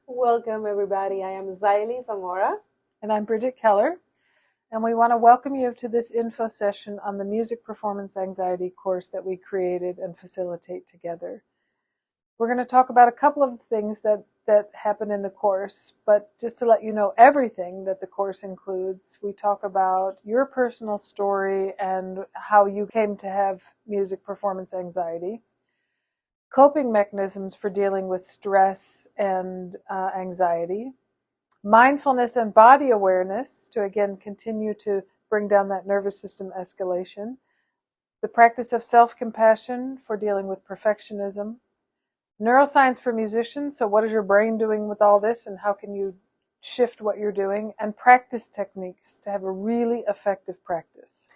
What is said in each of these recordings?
Welcome, everybody. I am Zaili Zamora. And I'm Bridget Keller, and we want to welcome you to this info session on the Music Performance Anxiety course that we created and facilitate together. We're going to talk about a couple of things that happen in the course, but just to let you know everything that the course includes, we talk about your personal story and how you came to have music performance anxiety, coping mechanisms for dealing with stress and anxiety, mindfulness and body awareness to again continue to bring down that nervous system escalation, the practice of self-compassion for dealing with perfectionism, neuroscience for musicians, so what is your brain doing with all this and how can you shift what you're doing, and practice techniques to have a really effective practice.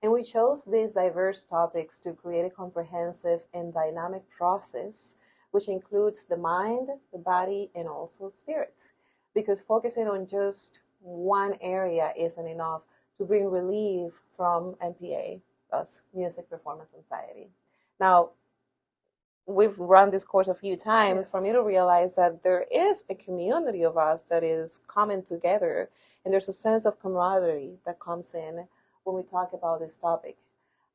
And we chose these diverse topics to create a comprehensive and dynamic process, which includes the mind, the body, and also spirit. Because focusing on just one area isn't enough to bring relief from MPA, thus music performance anxiety. Now, we've run this course a few times for me to realize that there is a community of us that is coming together, and there's a sense of camaraderie that comes in when we talk about this topic.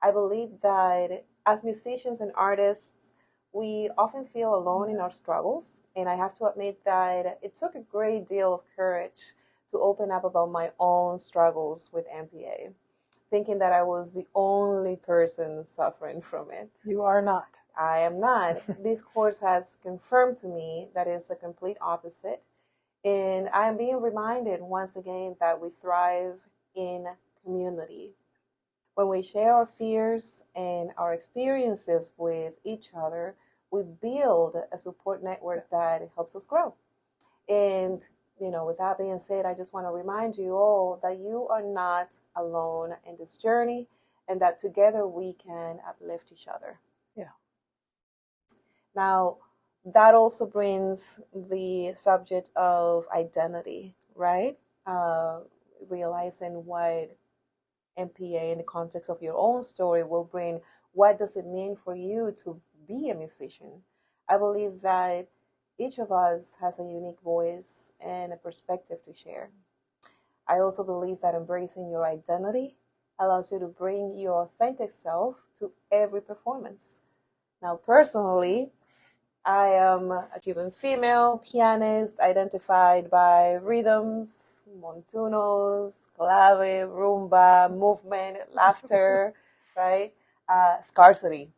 I believe that as musicians and artists, we often feel alone in our struggles, and I have to admit that it took a great deal of courage to open up about my own struggles with MPA, thinking that I was the only person suffering from it. You are not. I am not. This course has confirmed to me that it's the complete opposite, and I am being reminded once again that we thrive in community. When we share our fears and our experiences with each other, we build a support network that helps us grow. And, with that being said, I just want to remind you all that you are not alone in this journey and that together we can uplift each other. Yeah. Now, that also brings the subject of identity, right? Realizing what MPA in the context of your own story will bring. What does it mean for you to be a musician? I believe that each of us has a unique voice and a perspective to share. I also believe that embracing your identity allows you to bring your authentic self to every performance. Now, personally, I am a Cuban female pianist identified by rhythms, montunos, clave, rumba, movement, laughter, right? Scarcity.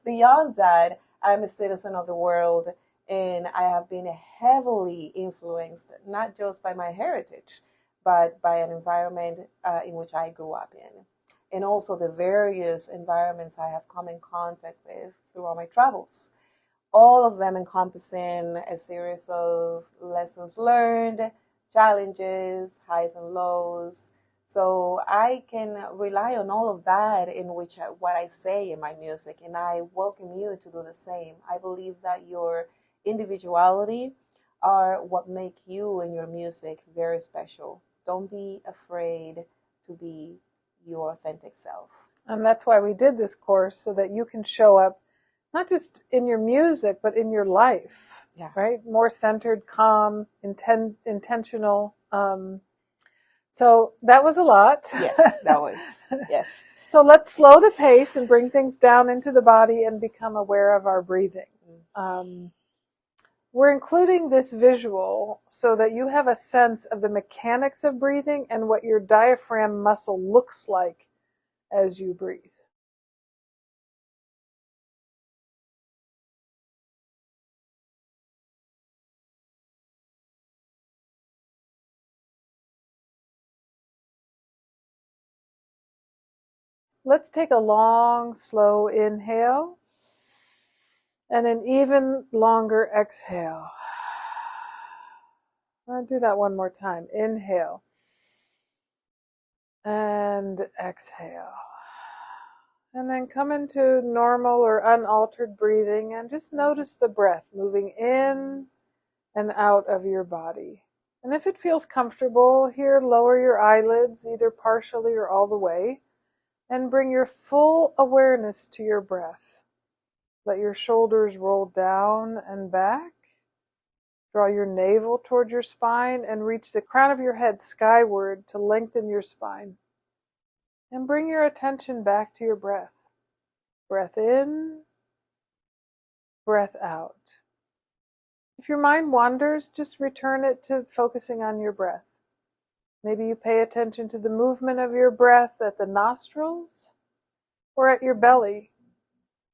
Beyond that, I'm a citizen of the world, and I have been heavily influenced, not just by my heritage, but by an environment in which I grew up in, and also the various environments I have come in contact with throughout my travels. All of them encompassing a series of lessons learned, challenges, highs and lows. So I can rely on all of that in what I say in my music, and I welcome you to do the same. I believe that your individuality are what make you and your music very special. Don't be afraid to be your authentic self. And that's why we did this course, so that you can show up not just in your music, but in your life, right? More centered, calm, intentional. So that was a lot. Yes, that was, yes. So let's slow the pace and bring things down into the body and become aware of our breathing. We're including this visual so that you have a sense of the mechanics of breathing and what your diaphragm muscle looks like as you breathe. Let's take a long, slow inhale and an even longer exhale. I'll do that one more time. Inhale and exhale. And then come into normal or unaltered breathing and just notice the breath moving in and out of your body. And if it feels comfortable here, lower your eyelids, either partially or all the way, and bring your full awareness to your breath. Let your shoulders roll down and back. Draw your navel toward your spine and reach the crown of your head skyward to lengthen your spine. And bring your attention back to your breath. Breath in, breath out. If your mind wanders, just return it to focusing on your breath. Maybe you pay attention to the movement of your breath at the nostrils or at your belly.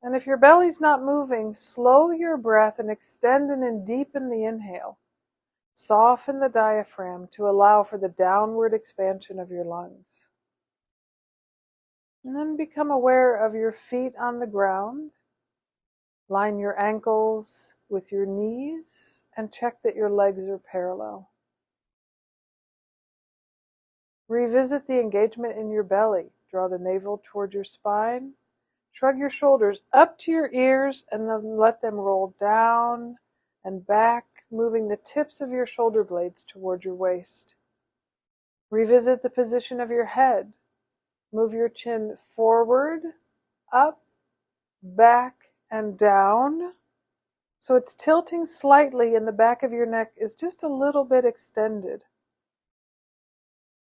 And if your belly's not moving, slow your breath and extend and deepen the inhale. Soften the diaphragm to allow for the downward expansion of your lungs. And then become aware of your feet on the ground. Line your ankles with your knees and check that your legs are parallel. Revisit the engagement in your belly. Draw the navel toward your spine. Shrug your shoulders up to your ears and then let them roll down and back, moving the tips of your shoulder blades toward your waist. Revisit the position of your head. Move your chin forward, up, back, and down. So it's tilting slightly and the back of your neck is just a little bit extended.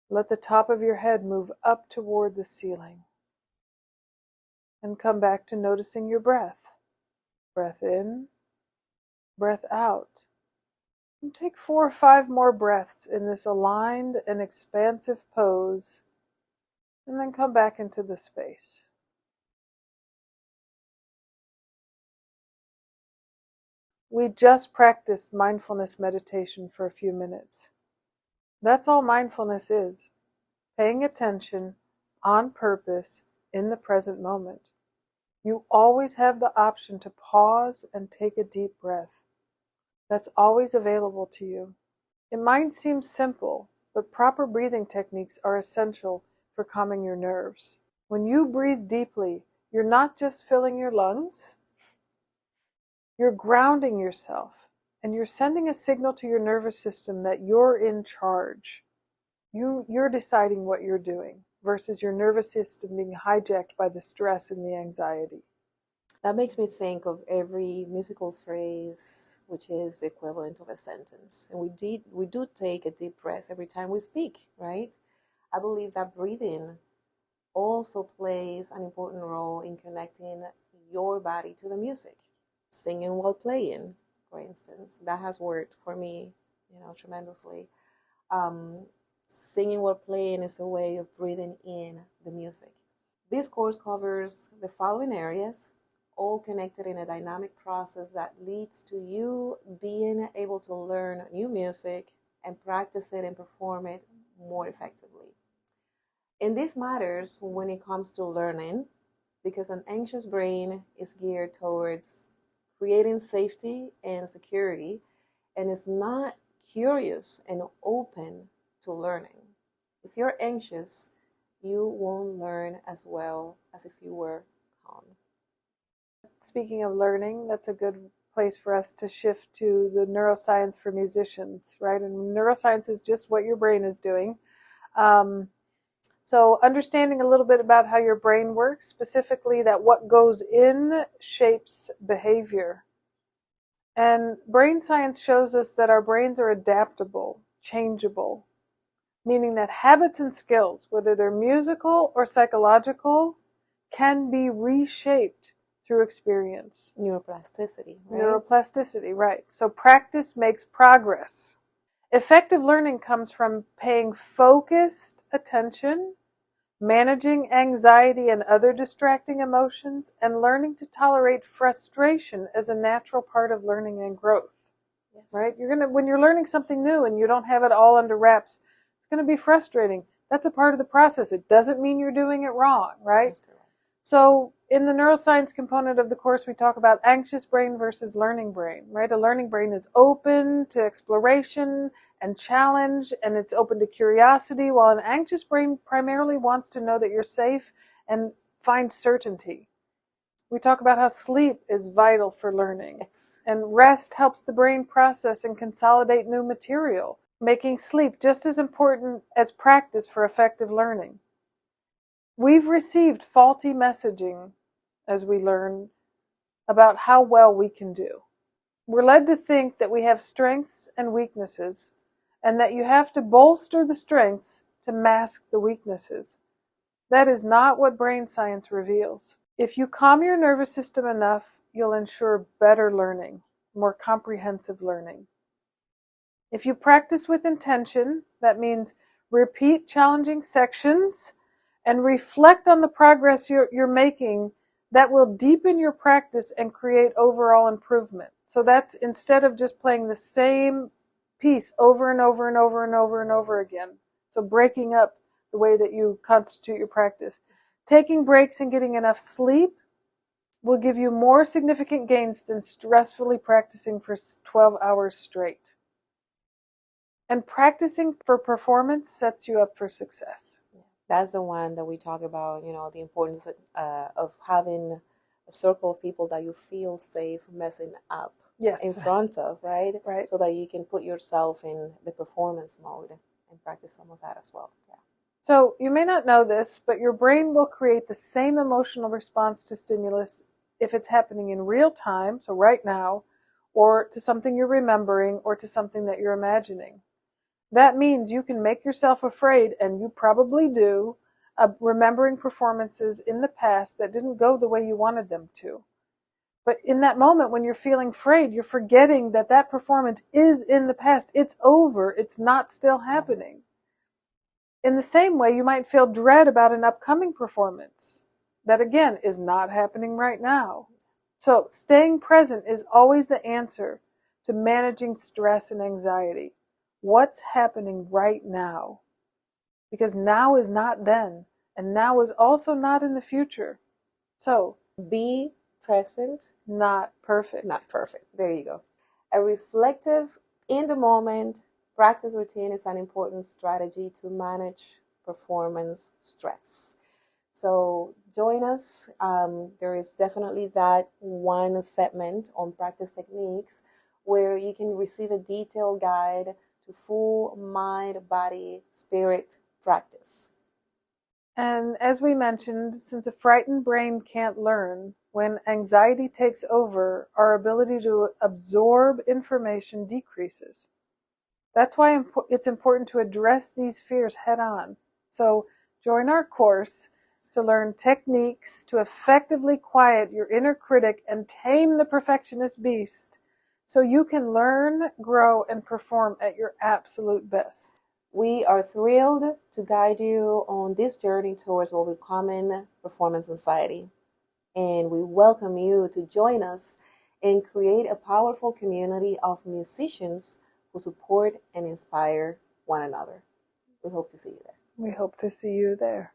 Let the top of your head move up toward the ceiling. And come back to noticing your breath. Breath in, breath out. And take 4 or 5 more breaths in this aligned and expansive pose. And then come back into the space. We just practiced mindfulness meditation for a few minutes. That's all mindfulness is. Paying attention on purpose in the present moment. You always have the option to pause and take a deep breath. That's always available to you. It might seem simple, but proper breathing techniques are essential for calming your nerves. When you breathe deeply, you're not just filling your lungs, you're grounding yourself, and you're sending a signal to your nervous system that you're in charge. You're deciding what you're doing versus your nervous system being hijacked by the stress and the anxiety. That makes me think of every musical phrase which is the equivalent of a sentence. And we do take a deep breath every time we speak, right? I believe that breathing also plays an important role in connecting your body to the music. Singing while playing, for instance, that has worked for me, tremendously. Singing while playing is a way of breathing in the music. This course covers the following areas, all connected in a dynamic process that leads to you being able to learn new music and practice it and perform it more effectively. And this matters when it comes to learning, because an anxious brain is geared towards creating safety and security, and is not curious and open to learning. If you're anxious, you won't learn as well as if you were calm. Speaking of learning, that's a good place for us to shift to the neuroscience for musicians, right? And neuroscience is just what your brain is doing. So understanding a little bit about how your brain works, specifically that what goes in shapes behavior. And brain science shows us that our brains are adaptable, changeable, meaning that habits and skills, whether they're musical or psychological, can be reshaped through experience. Neuroplasticity, right? Neuroplasticity, right. So practice makes progress. Effective learning comes from paying focused attention, managing anxiety and other distracting emotions, and learning to tolerate frustration as a natural part of learning and growth. Yes. Right? When you're learning something new and you don't have it all under wraps, it's going to be frustrating. That's a part of the process. It doesn't mean you're doing it wrong, right? That's correct. So in the neuroscience component of the course, we talk about anxious brain versus learning brain, right? A learning brain is open to exploration and challenge, and it's open to curiosity, while an anxious brain primarily wants to know that you're safe and find certainty. We talk about how sleep is vital for learning. Yes. And rest helps the brain process and consolidate new material, making sleep just as important as practice for effective learning. We've received faulty messaging as we learn about how well we can do. we're led to think that we have strengths and weaknesses, and that you have to bolster the strengths to mask the weaknesses. That is not what brain science reveals. If you calm your nervous system enough, you'll ensure better learning, more comprehensive learning. If you practice with intention, that means repeat challenging sections and reflect on the progress you're making, that will deepen your practice and create overall improvement. So that's instead of just playing the same piece over and over and over and over and over again. So breaking up the way that you constitute your practice. Taking breaks and getting enough sleep will give you more significant gains than stressfully practicing for 12 hours straight. And practicing for performance sets you up for success. That's the one that we talk about, the importance of having a circle of people that you feel safe messing up in front of, right? Right. So that you can put yourself in the performance mode and practice some of that as well. Yeah. So you may not know this, but your brain will create the same emotional response to stimulus if it's happening in real time, so right now, or to something you're remembering, or to something that you're imagining. That means you can make yourself afraid, and you probably do, of remembering performances in the past that didn't go the way you wanted them to. But in that moment when you're feeling afraid, you're forgetting that that performance is in the past. It's over. It's not still happening. In the same way, you might feel dread about an upcoming performance that, again, is not happening right now. So staying present is always the answer to managing stress and anxiety. What's happening right now? Because now is not then, and now is also not in the future. So be present, not perfect. Not perfect. There you go. A reflective, in the moment practice routine is an important strategy to manage performance stress. So join us. There is definitely that one segment on practice techniques where you can receive a detailed guide to full mind, body, spirit practice. And as we mentioned, since a frightened brain can't learn, when anxiety takes over, our ability to absorb information decreases. That's why it's important to address these fears head on. So join our course to learn techniques to effectively quiet your inner critic and tame the perfectionist beast, so you can learn, grow, and perform at your absolute best. We are thrilled to guide you on this journey towards overcoming performance anxiety. And we welcome you to join us and create a powerful community of musicians who support and inspire one another. We hope to see you there. We hope to see you there.